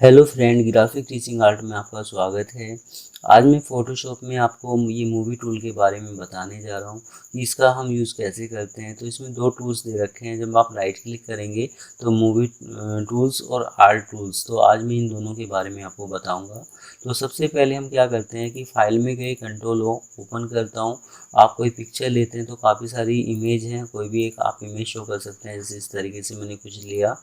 Hello friend, graphic teaching art में आपका स्वागत है। आज मैं फ़ोटोशॉप में आपको ये मूवी टूल के बारे में बताने जा रहा हूँ कि इसका हम यूज़ कैसे करते हैं। तो इसमें दो टूल्स दे रखे हैं। जब आप राइट क्लिक करेंगे तो मूवी टूल्स और आर्ट टूल्स, तो आज मैं इन दोनों के बारे में आपको बताऊँगा। तो सबसे पहले हम क्या करते हैं कि फाइल में गए कंट्रोल ओ ओपन करता हूँ। आप कोई पिक्चर लेते हैं तो काफ़ी सारी इमेज हैं, कोई भी एक आप इमेज शो कर सकते हैं। जैसे इस तरीके से मैंने कुछ लिया,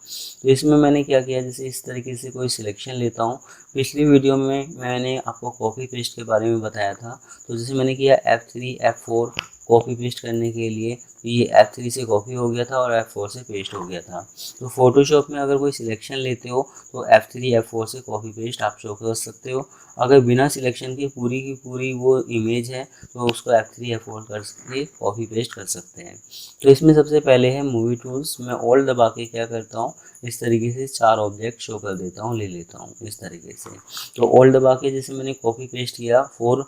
तो इसमें मैंने क्या किया, जैसे इस तरीके से कोई सिलेक्शन लेता हूँ। पिछली वीडियो में मैंने आपको कॉपी पेस्ट के बारे में बताया था। तो जैसे मैंने किया F3 F4 कॉपी पेस्ट करने के लिए, तो ये F3 से कॉपी हो गया था और F4 से पेस्ट हो गया था। तो फोटोशॉप में अगर कोई सिलेक्शन लेते हो तो F3 F4 से कॉपी पेस्ट आप शो कर सकते हो। अगर बिना सिलेक्शन के पूरी की पूरी वो इमेज है तो उसको F3 F4 करके कॉपी पेस्ट कर सकते हैं। तो इसमें सबसे पहले है मूवी टूल्स। मैं ऑल दबा के क्या करता हूँ, इस तरीके से 4 ऑब्जेक्ट शो कर देता हूँ, ले लेता हूँ इस तरीके से। तो ऑल दबा के जैसे मैंने कॉपी पेस्ट किया, 4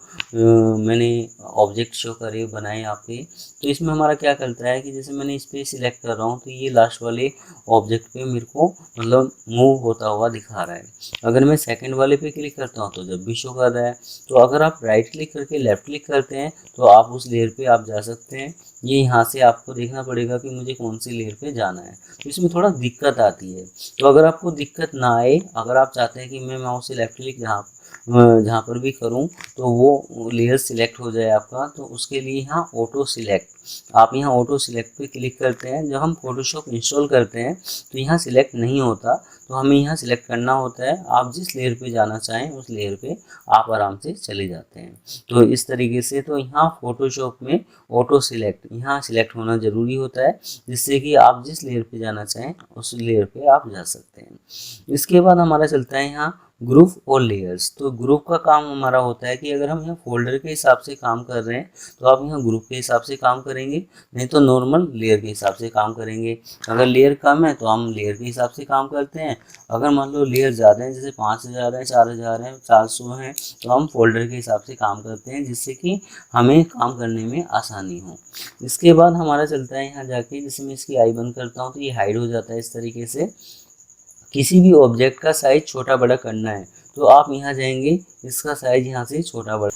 मैंने ऑब्जेक्ट शो करे बनाए यहाँ पे। तो इसमें हमारा क्या करता है कि जैसे मैंने इस पर सिलेक्ट कर रहा हूँ तो ये लास्ट वाले ऑब्जेक्ट पे मेरे को मतलब मूव होता हुआ दिखा रहा है। अगर मैं सेकंड वाले पे क्लिक करता हूँ तो जब भी शो कर रहा है। तो अगर आप राइट क्लिक करके लेफ्ट क्लिक करते हैं तो आप उस लेयर पे आप जा सकते हैं। ये यहाँ से आपको देखना पड़ेगा कि मुझे कौन सी लेयर पे जाना है। तो इसमें थोड़ा दिक्कत आती है। तो अगर आपको दिक्कत ना आए, अगर आप चाहते हैं कि मैं माउस से लेफ्ट क्लिक जहाँ पर भी करूँ तो वो लेयर सिलेक्ट हो जाए आपका, तो उसके लिए यहाँ ऑटो सिलेक्ट, आप यहाँ ऑटो सिलेक्ट पे क्लिक करते हैं। जब हम फोटोशॉप इंस्टॉल करते हैं तो यहाँ सिलेक्ट नहीं होता, तो हमें यहाँ सिलेक्ट करना होता है। आप जिस लेयर पे जाना चाहें उस लेयर पे आप आराम से चले जाते हैं। तो इस तरीके से तो यहाँ फोटोशॉप में ऑटो सिलेक्ट यहाँ सिलेक्ट होना ज़रूरी होता है, जिससे कि आप जिस लेयर पे जाना चाहें उस लेयर पे आप जा सकते हैं। इसके बाद हमारा चलता है यहाँ ग्रुप और लेयर्स। तो ग्रुप का काम हमारा होता है कि अगर हम यहाँ फोल्डर के हिसाब से काम कर रहे हैं तो आप यहाँ ग्रुप के हिसाब से काम करेंगे, नहीं तो नॉर्मल लेयर के हिसाब से काम करेंगे। अगर लेयर कम है तो हम लेयर के हिसाब से काम करते हैं। अगर मान लो लेयर ज़्यादा है, जैसे 5000 है, 4000 है, 400 है, तो हम फोल्डर के हिसाब से काम करते हैं, जिससे कि हमें काम करने में आसानी हो। इसके बाद हमारा चलता है यहाँ जाके, जैसे मैं इसकी आई बंद करता हूँ तो ये हाइड हो जाता है इस तरीके से। किसी भी ऑब्जेक्ट का साइज छोटा बड़ा करना है तो आप यहाँ जाएंगे, इसका साइज यहाँ से छोटा बड़ा,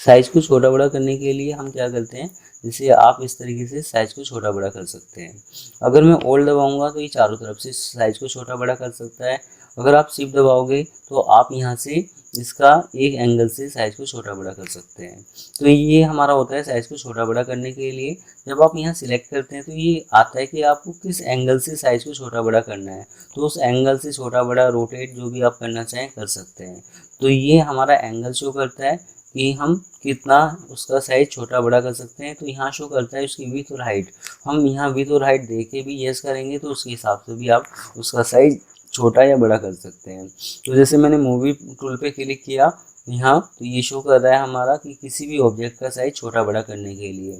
साइज को छोटा बड़ा करने के लिए हम क्या करते हैं, जैसे आप इस तरीके से साइज को छोटा बड़ा कर सकते हैं। अगर मैं ऑल दबाऊंगा तो ये चारों तरफ से साइज को छोटा बड़ा कर सकता है। अगर आप शिफ्ट दबाओगे तो आप यहाँ से इसका एक एंगल से साइज को छोटा बड़ा कर सकते हैं। तो ये हमारा होता है साइज को छोटा बड़ा करने के लिए। जब आप यहाँ सिलेक्ट करते हैं तो ये आता है कि आपको किस एंगल से साइज को छोटा बड़ा करना है, तो उस एंगल से छोटा बड़ा रोटेट जो भी आप करना चाहें कर सकते हैं। तो ये हमारा एंगल शो करता है कि हम कितना उसका साइज छोटा बड़ा कर सकते हैं। तो यहाँ शो करता है उसकी विड्थ और हाइट। हम यहाँ विड्थ और हाइट दे के भी यस करेंगे तो उसके हिसाब से भी आप उसका साइज छोटा या बड़ा कर सकते हैं। तो जैसे मैंने मूवी टूल पे क्लिक किया यहाँ, तो ये शो कर रहा है हमारा कि किसी भी ऑब्जेक्ट का साइज छोटा बड़ा करने के लिए।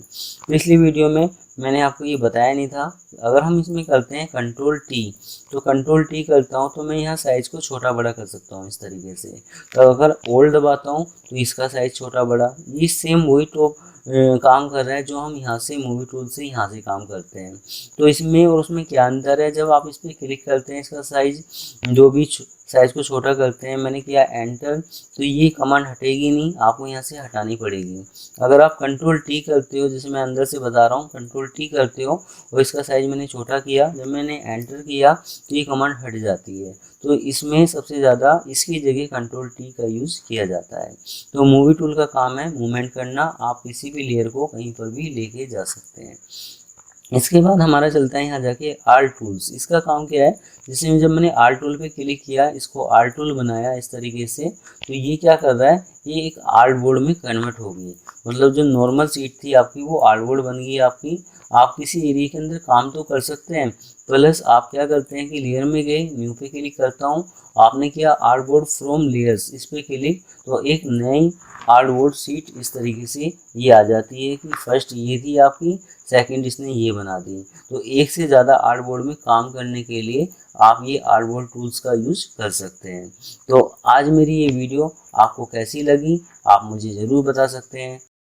पिछली वीडियो में मैंने आपको ये बताया नहीं था। अगर हम इसमें करते हैं कंट्रोल टी, तो कंट्रोल टी करता हूँ तो मैं यहाँ साइज को छोटा बड़ा कर सकता हूँ इस तरीके से। तो अगर ओल्ड दबाता हूँ तो इसका साइज छोटा बड़ा, ये सेम वही तो काम कर रहा है जो हम यहाँ से मूवी टूल से यहाँ से काम करते हैं। तो इसमें और उसमें क्या अंतर है, जब आप इस पर क्लिक करते हैं इसका साइज जो भी साइज को छोटा करते हैं, मैंने किया एंटर, तो ये कमांड हटेगी नहीं, आपको यहाँ से हटानी पड़ेगी। अगर आप कंट्रोल टी करते हो, जैसे मैं अंदर से बता रहा हूँ, कंट्रोल टी करते हो और इसका साइज मैंने छोटा किया, जब मैंने एंटर किया तो ये कमांड हट जाती है। तो इसमें सबसे ज़्यादा इसकी जगह कंट्रोल टी का यूज़ किया जाता है। तो मूवी टूल का काम है मूवमेंट करना, आप किसी भी लेयर को कहीं पर भी लेके जा सकते हैं। इसके बाद हमारा चलता है यहाँ जाके आर्ट टूल्स। इसका काम क्या है, जैसे जब मैंने आर्ट टूल पे क्लिक किया, इसको आर्ट टूल बनाया इस तरीके से, तो ये क्या कर रहा है, ये एक आर्ट बोर्ड में कन्वर्ट हो गई। मतलब जो नॉर्मल सीट थी आपकी वो आर्ट बोर्ड बन गई आपकी। आप किसी एरिया के अंदर काम तो कर सकते हैं, प्लस आप क्या करते हैं कि लेयर में गए, न्यू पे क्लिक करता हूँ, आपने किया आर्ट बोर्ड फ्रॉम लेयर्स, इस पर क्लिक, तो एक नई आर्ट बोर्ड सीट इस तरीके से ये आ जाती है कि फर्स्ट ये थी आपकी, सेकंड इसने ये बना दी। तो एक से ज़्यादा आर्ट बोर्ड में काम करने के लिए आप ये आर्ट बोर्ड टूल्स का यूज कर सकते हैं। तो आज मेरी ये वीडियो आपको कैसी लगी आप मुझे ज़रूर बता सकते हैं।